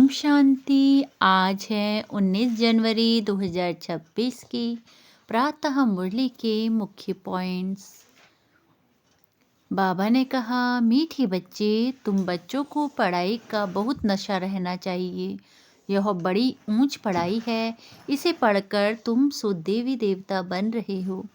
शांति। आज है 19 जनवरी 2026 की प्रातः मुरली के मुख्य पॉइंट्स। बाबा ने कहा, मीठी बच्चे, तुम बच्चों को पढ़ाई का बहुत नशा रहना चाहिए। यह बड़ी ऊंच पढ़ाई है। इसे पढ़कर तुम सो देवी देवता बन रहे हो।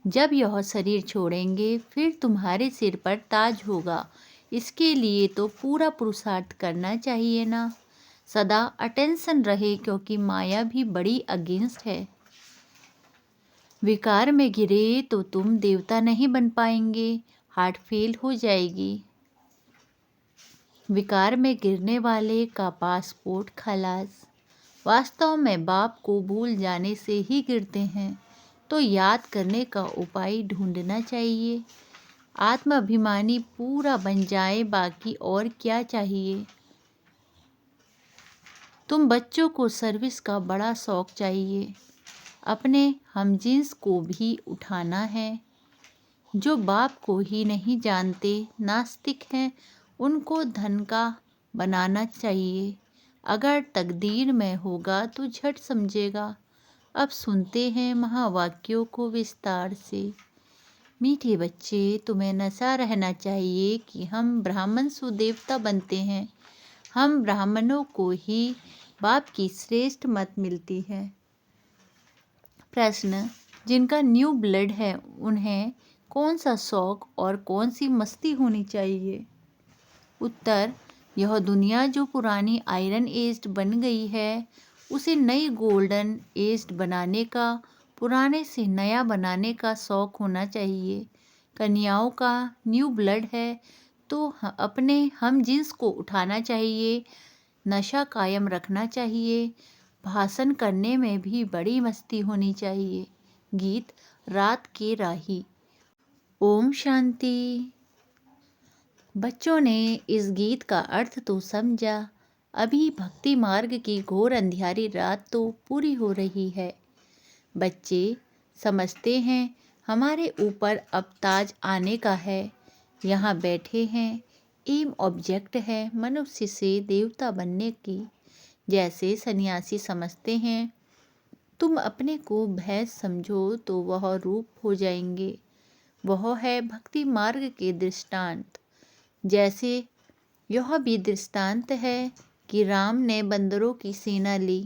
जब यह शरीर छोड़ेंगे फिर तुम्हारे सिर पर ताज होगा। इसके लिए तो पूरा पुरुषार्थ करना चाहिए ना। सदा अटेंशन रहे, क्योंकि माया भी बड़ी अगेंस्ट है। विकार में गिरे तो तुम देवता नहीं बन पाएंगे, हार्ट फेल हो जाएगी। विकार में गिरने वाले का पासपोर्ट खलास। वास्तव में बाप को भूल जाने से ही गिरते हैं, तो याद करने का उपाय ढूंढना चाहिए। आत्माभिमानी पूरा बन जाए, बाकी और क्या चाहिए। तुम बच्चों को सर्विस का बड़ा शौक चाहिए। अपने हमजिन्स को भी उठाना है। जो बाप को ही नहीं जानते, नास्तिक हैं, उनको धन का बनाना चाहिए। अगर तकदीर में होगा तो झट समझेगा। अब सुनते हैं महावाक्यों को विस्तार से। मीठे बच्चे, तुम्हें नशा रहना चाहिए कि हम ब्राह्मण सुदेवता बनते हैं। हम ब्राह्मणों को ही बाप की श्रेष्ठ मत मिलती है। प्रश्न, जिनका न्यू ब्लड है उन्हें कौन सा शौक और कौन सी मस्ती होनी चाहिए? उत्तर, यह दुनिया जो पुरानी आयरन एज बन गई है, उसे नई गोल्डन एज बनाने का, पुराने से नया बनाने का शौक होना चाहिए। कन्याओं का न्यू ब्लड है तो अपने हम जिन्स को उठाना चाहिए, नशा कायम रखना चाहिए। भाषण करने में भी बड़ी मस्ती होनी चाहिए। गीत रात के राही। ओम शांति। बच्चों ने इस गीत का अर्थ तो समझा। अभी भक्ति मार्ग की घोर अंधियारी रात तो पूरी हो रही है। बच्चे समझते हैं हमारे ऊपर अब ताज आने का है। यहाँ बैठे हैं, एम ऑब्जेक्ट है मनुष्य से देवता बनने की। जैसे सन्यासी समझते हैं तुम अपने को भैंस समझो तो वह रूप हो जाएंगे। वह है भक्ति मार्ग के दृष्टांत। जैसे यह भी दृष्टांत है कि राम ने बंदरों की सेना ली।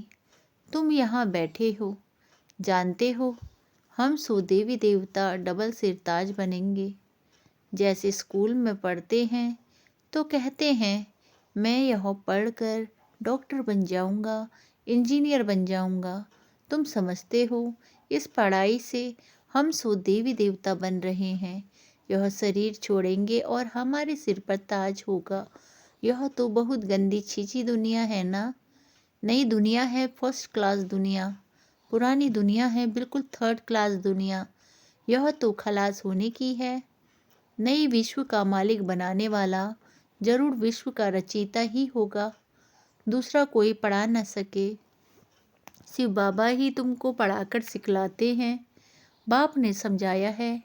तुम यहाँ बैठे हो, जानते हो हम सो देवी देवता डबल सिरताज बनेंगे। जैसे स्कूल में पढ़ते हैं तो कहते हैं मैं यह पढ़कर डॉक्टर बन जाऊंगा, इंजीनियर बन जाऊंगा। तुम समझते हो इस पढ़ाई से हम सो देवी देवता बन रहे हैं। यह शरीर छोड़ेंगे और हमारे सिर पर ताज होगा। यह तो बहुत गंदी छीछी दुनिया है ना। नई दुनिया है फर्स्ट क्लास दुनिया, पुरानी दुनिया है बिल्कुल थर्ड क्लास दुनिया। यह तो खलास होने की है। नई विश्व का मालिक बनाने वाला जरूर विश्व का रचयिता ही होगा, दूसरा कोई पढ़ा न सके। शिव बाबा ही तुमको पढ़ाकर सिखलाते हैं। बाप ने समझाया है,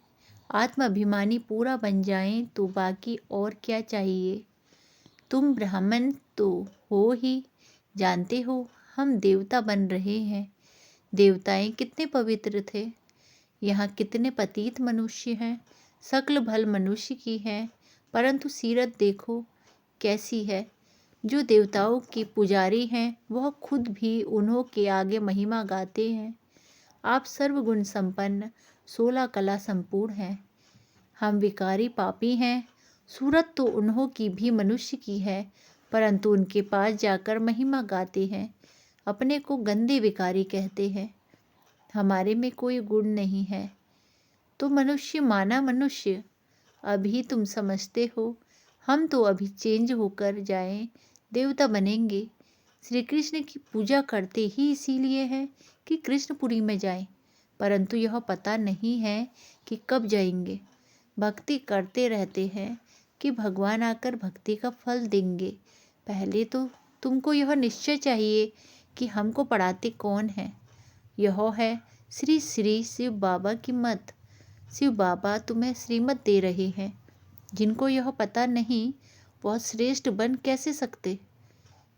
आत्माभिमानी पूरा बन जाएं तो बाकी और क्या चाहिए। तुम ब्राह्मण तो हो ही, जानते हो हम देवता बन रहे हैं। देवताएं कितने पवित्र थे। यहाँ कितने पतित मनुष्य हैं। शक्ल भल मनुष्य की है, परंतु सीरत देखो कैसी है। जो देवताओं के पुजारी हैं वह खुद भी उन्हों के आगे महिमा गाते हैं। आप सर्वगुण संपन्न, 16 कला संपूर्ण हैं। हम विकारी पापी हैं। सूरत तो उन्हों की भी मनुष्य की है, परंतु उनके पास जाकर महिमा गाते हैं। अपने को गंदे विकारी कहते हैं। हमारे में कोई गुण नहीं है तो मनुष्य माना मनुष्य। अभी तुम समझते हो हम तो अभी चेंज होकर जाएं, देवता बनेंगे। श्री कृष्ण की पूजा करते ही इसीलिए है कि कृष्णपुरी में जाएं, परंतु यह पता नहीं है कि कब जाएंगे। भक्ति करते रहते हैं कि भगवान आकर भक्ति का फल देंगे। पहले तो तुमको यह निश्चय चाहिए कि हमको पढ़ाते कौन है। यह है श्री श्री शिव बाबा की मत। शिव बाबा तुम्हें श्रीमत दे रहे हैं। जिनको यह पता नहीं वह श्रेष्ठ बन कैसे सकते।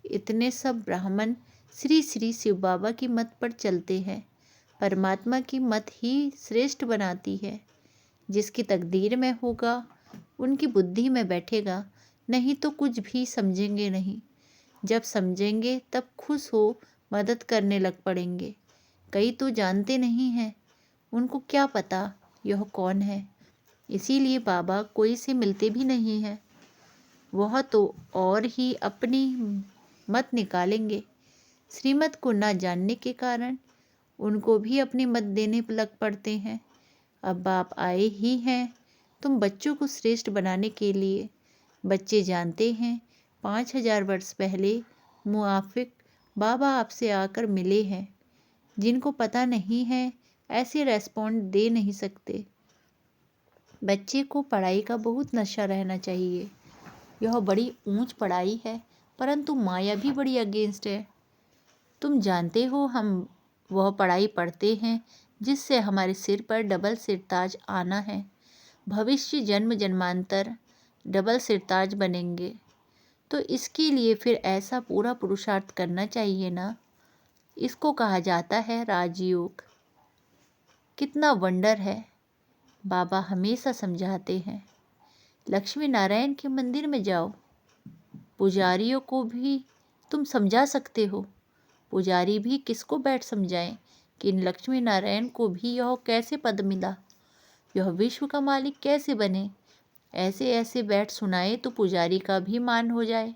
इतने सब ब्राह्मण श्री श्री शिव बाबा की मत पर चलते हैं। परमात्मा की मत ही श्रेष्ठ बनाती है। जिसकी तकदीर में होगा उनकी बुद्धि में बैठेगा, नहीं तो कुछ भी समझेंगे नहीं। जब समझेंगे तब खुश हो मदद करने लग पड़ेंगे। कई तो जानते नहीं हैं, उनको क्या पता यह कौन है। इसीलिए बाबा कोई से मिलते भी नहीं हैं। वह तो और ही अपनी मत निकालेंगे। श्रीमत को न जानने के कारण उनको भी अपनी मत देने लग पड़ते हैं। अब बाप आए ही हैं तुम बच्चों को श्रेष्ठ बनाने के लिए। बच्चे जानते हैं 5000 वर्ष पहले मुआफिक बाबा आपसे आकर मिले हैं। जिनको पता नहीं है ऐसे रेस्पॉन्ड दे नहीं सकते। बच्चे को पढ़ाई का बहुत नशा रहना चाहिए। यह बड़ी ऊंच पढ़ाई है, परंतु माया भी बड़ी अगेंस्ट है। तुम जानते हो हम वह पढ़ाई पढ़ते हैं जिससे हमारे सिर पर डबल सिरताज आना है। भविष्य जन्म जन्मांतर डबल सिरताज बनेंगे, तो इसके लिए फिर ऐसा पूरा पुरुषार्थ करना चाहिए ना। इसको कहा जाता है राजयोग। कितना वंडर है। बाबा हमेशा समझाते हैं, लक्ष्मी नारायण के मंदिर में जाओ। पुजारियों को भी तुम समझा सकते हो। पुजारी भी किसको बैठ समझाएं कि इन लक्ष्मी नारायण को भी यह कैसे पद मिला, यह विश्व का मालिक कैसे बने। ऐसे ऐसे बैठ सुनाए तो पुजारी का भी मान हो जाए।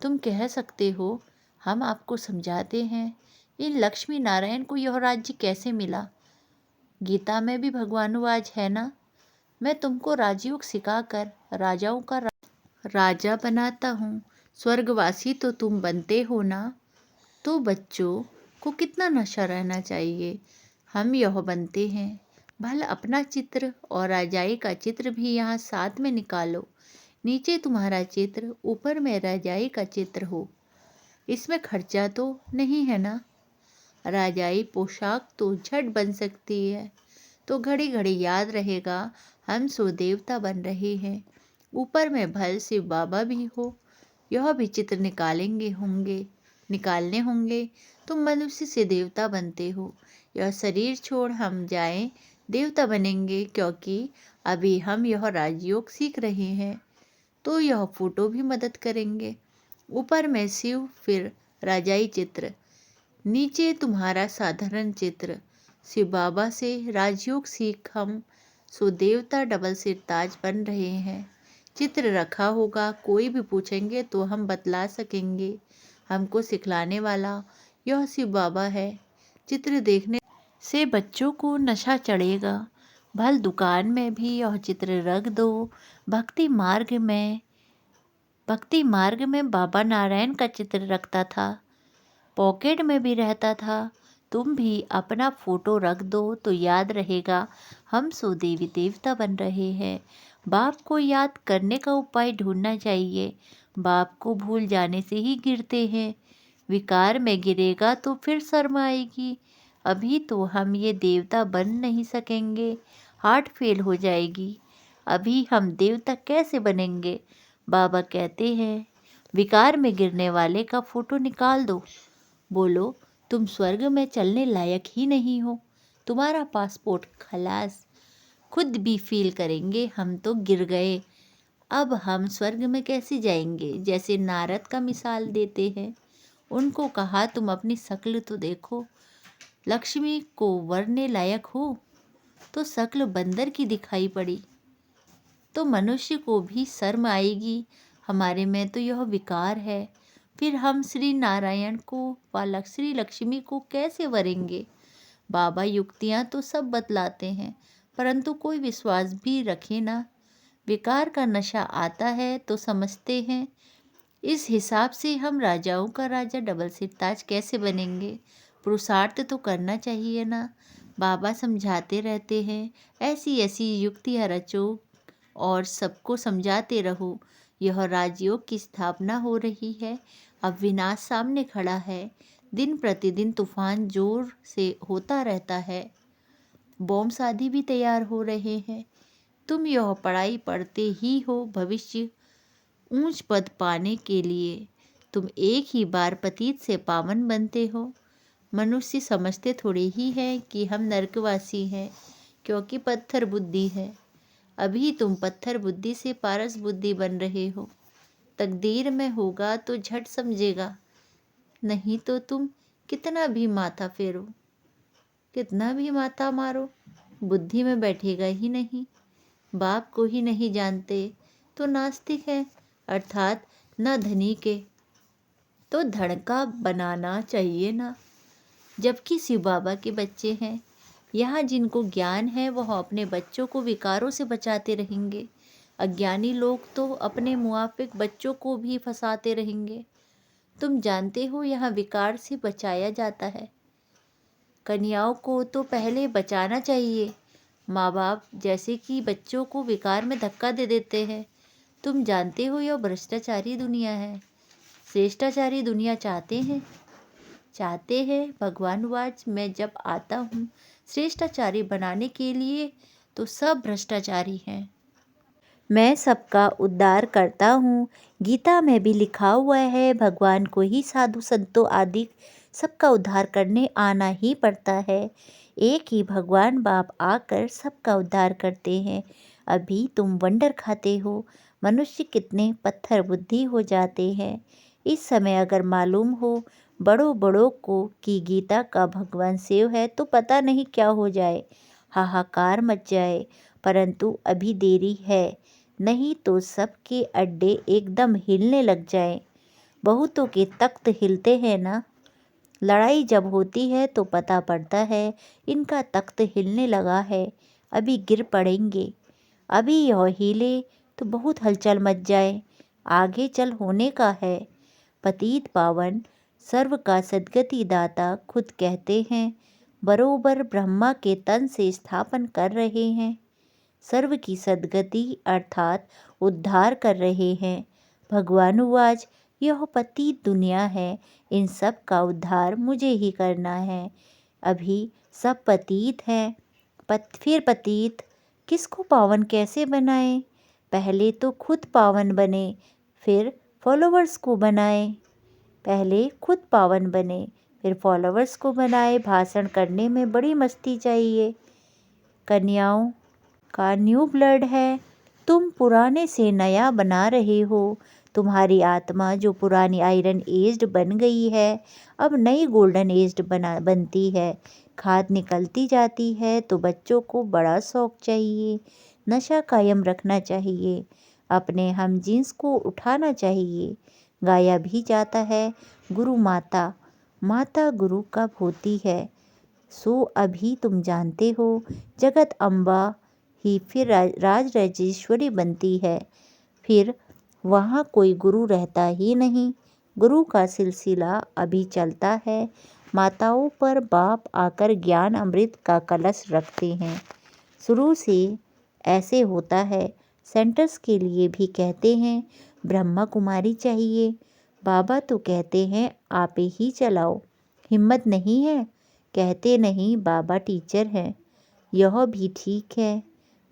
तुम कह सकते हो हम आपको समझाते हैं इन लक्ष्मी नारायण को यह राज्य कैसे मिला। गीता में भी भगवानुवाच है ना, मैं तुमको राजयोग सिखाकर राजाओं का राजा बनाता हूँ। स्वर्गवासी तो तुम बनते हो ना। तो बच्चों को कितना नशा रहना चाहिए। हम यह बनते हैं। भला अपना चित्र और राजाई का चित्र भी यहाँ साथ में निकालो। नीचे तुम्हारा चित्र, ऊपर में राजाई का चित्र हो। इसमें खर्चा तो नहीं है ना। राजाई पोशाक तो झट बन सकती है, तो घड़ी घड़ी याद रहेगा हम सो देवता बन रहे हैं। ऊपर में भल शिव बाबा भी हो, यह भी चित्र निकालने होंगे। तुम मनुष्य से देवता बनते हो। यह शरीर छोड़ हम जाएं देवता बनेंगे, क्योंकि अभी हम यह राजयोग सीख रहे हैं। तो यह फोटो भी मदद करेंगे। ऊपर में शिव, फिर राजाई चित्र, नीचे तुम्हारा साधारण चित्र। शिव बाबा से राजयोग सीख हम सो देवता डबल सिरताज बन रहे हैं। चित्र रखा होगा, कोई भी पूछेंगे तो हम बतला सकेंगे। हमको सिखलाने वाला यह शिव बाबा है। चित्र देखने से बच्चों को नशा चढ़ेगा। भल दुकान में भी यह चित्र रख दो। भक्ति मार्ग में बाबा नारायण का चित्र रखता था, पॉकेट में भी रहता था। तुम भी अपना फोटो रख दो तो याद रहेगा हम सो देवी देवता बन रहे हैं। बाप को याद करने का उपाय ढूंढना चाहिए। बाप को भूल जाने से ही गिरते हैं। विकार में गिरेगा तो फिर शर्म आएगी। अभी तो हम ये देवता बन नहीं सकेंगे, हार्ट फेल हो जाएगी। अभी हम देवता कैसे बनेंगे। बाबा कहते हैं विकार में गिरने वाले का फोटो निकाल दो। बोलो तुम स्वर्ग में चलने लायक ही नहीं हो, तुम्हारा पासपोर्ट खलास। खुद भी फील करेंगे हम तो गिर गए, अब हम स्वर्ग में कैसे जाएंगे। जैसे नारद का मिसाल देते हैं। उनको कहा तुम अपनी शक्ल तो देखो, लक्ष्मी को वरने लायक हो, तो शक्ल बंदर की दिखाई पड़ी। तो मनुष्य को भी शर्म आएगी, हमारे में तो यह विकार है। फिर हम श्री नारायण को व श्री लक्ष्मी को कैसे वरेंगे। बाबा युक्तियाँ तो सब बतलाते हैं, परंतु कोई विश्वास भी रखे ना। विकार का नशा आता है तो समझते हैं। इस हिसाब से हम राजाओं का राजा डबल सिरताज कैसे बनेंगे। पुरुषार्थ तो करना चाहिए ना। बाबा समझाते रहते हैं, ऐसी ऐसी युक्तियाँ रचो और सबको समझाते रहो। यह राजयोग की स्थापना हो रही है। अब विनाश सामने खड़ा है। दिन प्रतिदिन तूफान जोर से होता रहता है। बॉम्ब आदि भी तैयार हो रहे हैं। तुम यह पढ़ाई पढ़ते ही हो भविष्य ऊंच पद पाने के लिए। तुम एक ही बार पतित से पावन बनते हो। मनुष्य समझते थोड़े ही हैं कि हम नरकवासी हैं, क्योंकि पत्थर बुद्धि है। अभी तुम पत्थर बुद्धि से पारस बुद्धि बन रहे हो। तकदीर में होगा तो झट समझेगा, नहीं तो तुम कितना भी माथा फेरो, कितना भी माथा मारो, बुद्धि में बैठेगा ही नहीं। बाप को ही नहीं जानते तो नास्तिक है, अर्थात न धनी के। तो धड़ का बनाना चाहिए ना। जबकि शिव बाबा के बच्चे हैं, यहाँ जिनको ज्ञान है वह अपने बच्चों को विकारों से बचाते रहेंगे। अज्ञानी लोग तो अपने मुआफिक बच्चों को भी फंसाते रहेंगे। तुम जानते हो यहाँ विकार से बचाया जाता है। कन्याओं को तो पहले बचाना चाहिए। माँ बाप जैसे कि बच्चों को विकार में धक्का दे देते हैं। तुम जानते हो यह भ्रष्टाचारी दुनिया है। श्रेष्ठाचारी दुनिया चाहते हैं। भगवानवाज मैं जब आता हूँ श्रेष्ठाचारी बनाने के लिए तो सब भ्रष्टाचारी हैं। मैं सबका उद्धार करता हूँ। गीता में भी लिखा हुआ है, भगवान को ही साधु संतों आदि सबका उद्धार करने आना ही पड़ता है। एक ही भगवान बाप आकर सबका उद्धार करते हैं। अभी तुम वंडर खाते हो, मनुष्य कितने पत्थर बुद्धि हो जाते हैं। इस समय अगर मालूम हो बड़ों बड़ों को कि गीता का भगवान शिव है तो पता नहीं क्या हो जाए, हाहाकार मच जाए। परंतु अभी देरी है, नहीं तो सबके अड्डे एकदम हिलने लग जाएं। बहुतों के तख्त हिलते हैं ना। लड़ाई जब होती है तो पता पड़ता है इनका तख्त हिलने लगा है, अभी गिर पड़ेंगे। अभी यह हिले तो बहुत हलचल मच जाए, आगे चल होने का है। पतित पावन सर्व का सद्गति दाता खुद कहते हैं, बरोबर ब्रह्मा के तन से स्थापन कर रहे हैं। सर्व की सद्गति अर्थात उद्धार कर रहे हैं। भगवानुवाच यह पतित दुनिया है, इन सब का उद्धार मुझे ही करना है। अभी सब पतित हैं, फिर पतित किसको पावन कैसे बनाएं? पहले तो खुद पावन बने, फिर फॉलोवर्स को बनाएं। पहले खुद पावन बने, फिर फॉलोवर्स को बनाए। भाषण करने में बड़ी मस्ती चाहिए। कन्याओं का न्यू ब्लड है, तुम पुराने से नया बना रहे हो। तुम्हारी आत्मा जो पुरानी आयरन एज्ड बन गई है अब नई गोल्डन एज्ड बनती है। खाद निकलती जाती है तो बच्चों को बड़ा शौक चाहिए। नशा कायम रखना चाहिए, अपने हम जीन्स को उठाना चाहिए। गाया भी जाता है, गुरु माता, माता गुरु कब होती है। सो अभी तुम जानते हो जगत अम्बा ही फिर राज राजेश्वरी बनती है। फिर वहाँ कोई गुरु रहता ही नहीं। गुरु का सिलसिला अभी चलता है। माताओं पर बाप आकर ज्ञान अमृत का कलश रखते हैं। शुरू से ऐसे होता है। सेंटर्स के लिए भी कहते हैं ब्रह्मा कुमारी चाहिए। बाबा तो कहते हैं आप ही चलाओ। हिम्मत नहीं है, कहते नहीं बाबा टीचर हैं। यह भी ठीक है,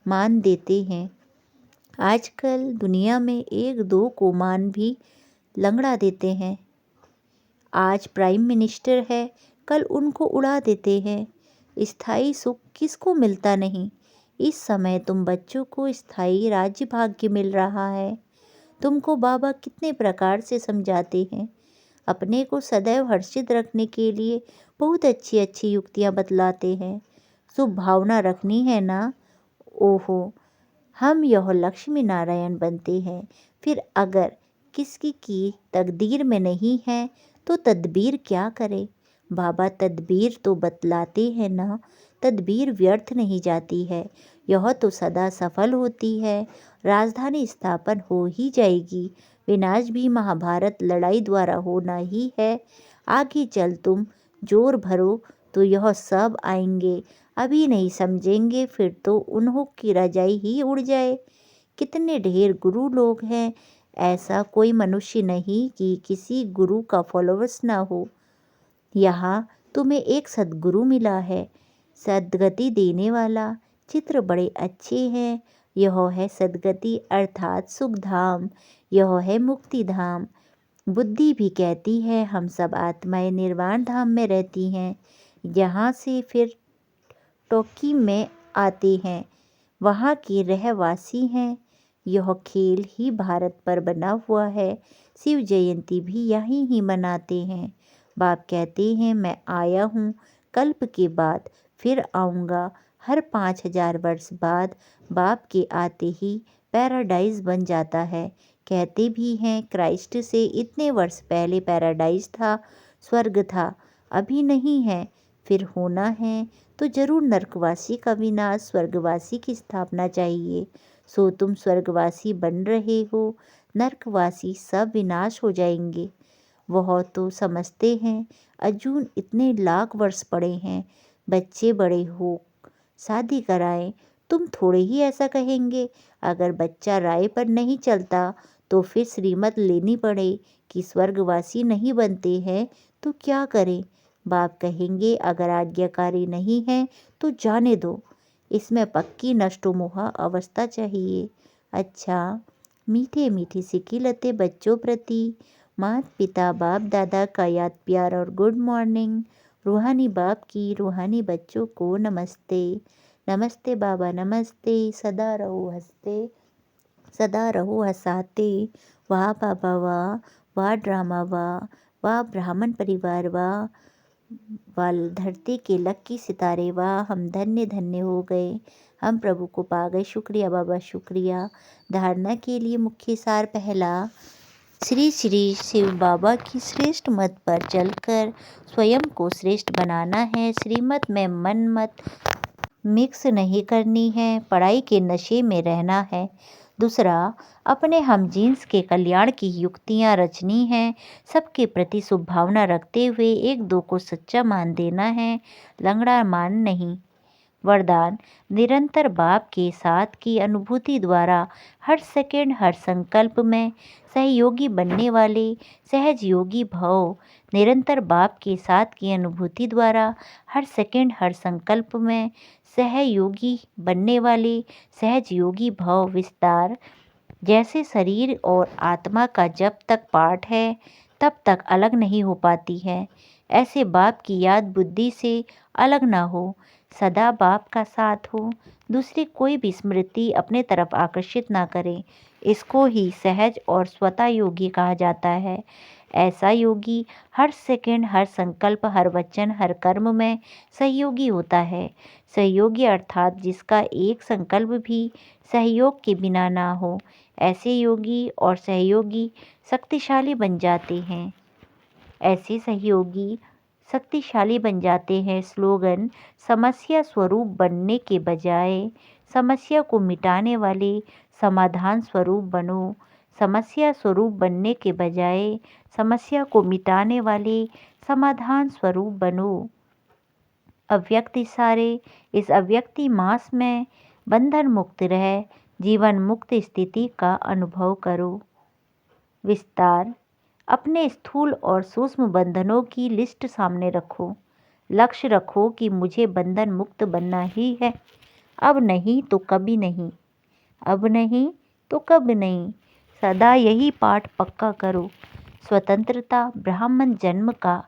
मान देते हैं। आजकल दुनिया में एक दो को मान भी लंगड़ा देते हैं। आज प्राइम मिनिस्टर है, कल उनको उड़ा देते हैं। स्थायी सुख किसको मिलता नहीं। इस समय तुम बच्चों को स्थायी राज्य भाग्य मिल रहा है। तुमको बाबा कितने प्रकार से समझाते हैं। अपने को सदैव हर्षित रखने के लिए बहुत अच्छी अच्छी युक्तियाँ बतलाते हैं। शुभ भावना रखनी है ना। ओहो, हम यह लक्ष्मी नारायण बनते हैं। फिर अगर किसी की तकदीर में नहीं है तो तदबीर क्या करे। बाबा तदबीर तो बतलाते हैं ना। तदबीर व्यर्थ नहीं जाती है, यह तो सदा सफल होती है। राजधानी स्थापन हो ही जाएगी। विनाश भी महाभारत लड़ाई द्वारा होना ही है। आगे चल तुम जोर भरो तो यह सब आएंगे। अभी नहीं समझेंगे फिर तो उन्हों की रजाई ही उड़ जाए। कितने ढेर गुरु लोग हैं, ऐसा कोई मनुष्य नहीं कि किसी गुरु का फॉलोवर्स ना हो। यहाँ तुम्हें एक सद्गुरु मिला है, सद्गति देने वाला। चित्र बड़े अच्छे हैं। यह है सद्गति अर्थात सुख धाम, यह है मुक्ति धाम। बुद्धि भी कहती है हम सब आत्माएं निर्वाण धाम में रहती हैं, यहाँ से फिर टोकी में आते हैं, वहाँ के रहवासी हैं। यह खेल ही भारत पर बना हुआ है, शिव जयंती भी यहीं ही मनाते हैं। बाप कहते हैं मैं आया हूँ, कल्प के बाद फिर आऊँगा। हर 5000 वर्ष बाद बाप के आते ही पैराडाइज बन जाता है। कहते भी हैं क्राइस्ट से इतने वर्ष पहले पैराडाइज था, स्वर्ग था, अभी नहीं है, फिर होना है तो जरूर नरकवासी का विनाश, स्वर्गवासी की स्थापना चाहिए। सो तुम स्वर्गवासी बन रहे हो, नरकवासी सब विनाश हो जाएंगे। वह तो समझते हैं अर्जुन इतने लाख वर्ष पड़े हैं, बच्चे बड़े हो शादी कराएं, तुम थोड़े ही ऐसा कहेंगे। अगर बच्चा राय पर नहीं चलता तो फिर श्रीमत लेनी पड़े कि स्वर्गवासी नहीं बनते हैं तो क्या करें। बाप कहेंगे अगर आज्ञाकारी नहीं है तो जाने दो, इसमें पक्की नष्टोमोह अवस्था चाहिए। अच्छा, मीठे मीठी सिकिलते बच्चों प्रति माता पिता बाप दादा का याद प्यार और गुड मॉर्निंग। रूहानी बाप की रूहानी बच्चों को नमस्ते। नमस्ते बाबा नमस्ते, सदा रहो हंसते, सदा रहो हंसाते। वाह बाबा वाह, वाह ड्रामा वाह, वाह ब्राह्मण परिवार वाह, वाल धरती के लक्की सितारे वाह, हम धन्य धन्य हो गए, हम प्रभु को पा गए। शुक्रिया बाबा शुक्रिया। धारणा के लिए मुख्य सार पहला, श्री श्री शिव बाबा की श्रेष्ठ मत पर चलकर स्वयं को श्रेष्ठ बनाना है। श्रीमत में मन मत मिक्स नहीं करनी है, पढ़ाई के नशे में रहना है। दूसरा, अपने हम जीन्स के कल्याण की युक्तियाँ रचनी हैं, सबके प्रति शुभ भावना रखते हुए एक दो को सच्चा मान देना है, लंगड़ा मान नहीं। वरदान, निरंतर बाप के साथ की अनुभूति द्वारा हर सेकंड हर संकल्प में सहयोगी बनने वाले सहज योगी भव। निरंतर बाप के साथ की अनुभूति द्वारा हर सेकंड हर संकल्प में सहयोगी बनने वाले सहज योगी भव। विस्तार, जैसे शरीर और आत्मा का जब तक पार्ट है तब तक अलग नहीं हो पाती है, ऐसे बाप की याद बुद्धि से अलग ना हो, सदा बाप का साथ हो, दूसरी कोई भी स्मृति अपने तरफ आकर्षित ना करे। इसको ही सहज और स्वतः योगी कहा जाता है। ऐसा योगी हर सेकंड हर संकल्प हर वचन हर कर्म में सहयोगी होता है। सहयोगी अर्थात जिसका एक संकल्प भी सहयोग के बिना ना हो। ऐसे योगी और सहयोगी शक्तिशाली बन जाते हैं। ऐसे सहयोगी शक्तिशाली बन जाते हैं। स्लोगन, समस्या स्वरूप बनने के बजाय समस्या को मिटाने वाले समाधान स्वरूप बनो। समस्या स्वरूप बनने के बजाय समस्या को मिटाने वाले समाधान स्वरूप बनो। अव्यक्त इशारे, इस अव्यक्ति मास में बंधन मुक्त रह जीवन मुक्त स्थिति का अनुभव करो। विस्तार, अपने स्थूल और सूक्ष्म बंधनों की लिस्ट सामने रखो। लक्ष्य रखो कि मुझे बंधन मुक्त बनना ही है, अब नहीं तो कभी नहीं, अब नहीं तो कब नहीं। सदा यही पाठ पक्का करो। स्वतंत्रता ब्राह्मण जन्म का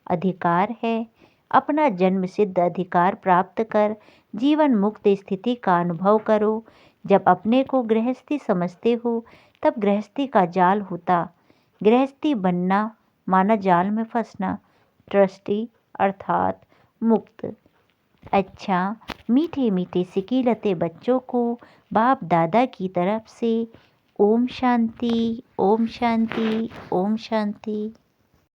अधिकार है। अपना जन्म सिद्ध अधिकार प्राप्त कर जीवन मुक्त स्थिति का अनुभव करो। जब अपने को गृहस्थी समझते हो तब गृहस्थी का जाल होता, गृहस्थी बनना माना जाल में फंसना। ट्रस्टी अर्थात मुक्त। अच्छा, मीठे मीठे सिकीलते बच्चों को बाप दादा की तरफ से ओम शांति, ओम शांति, ओम शांति।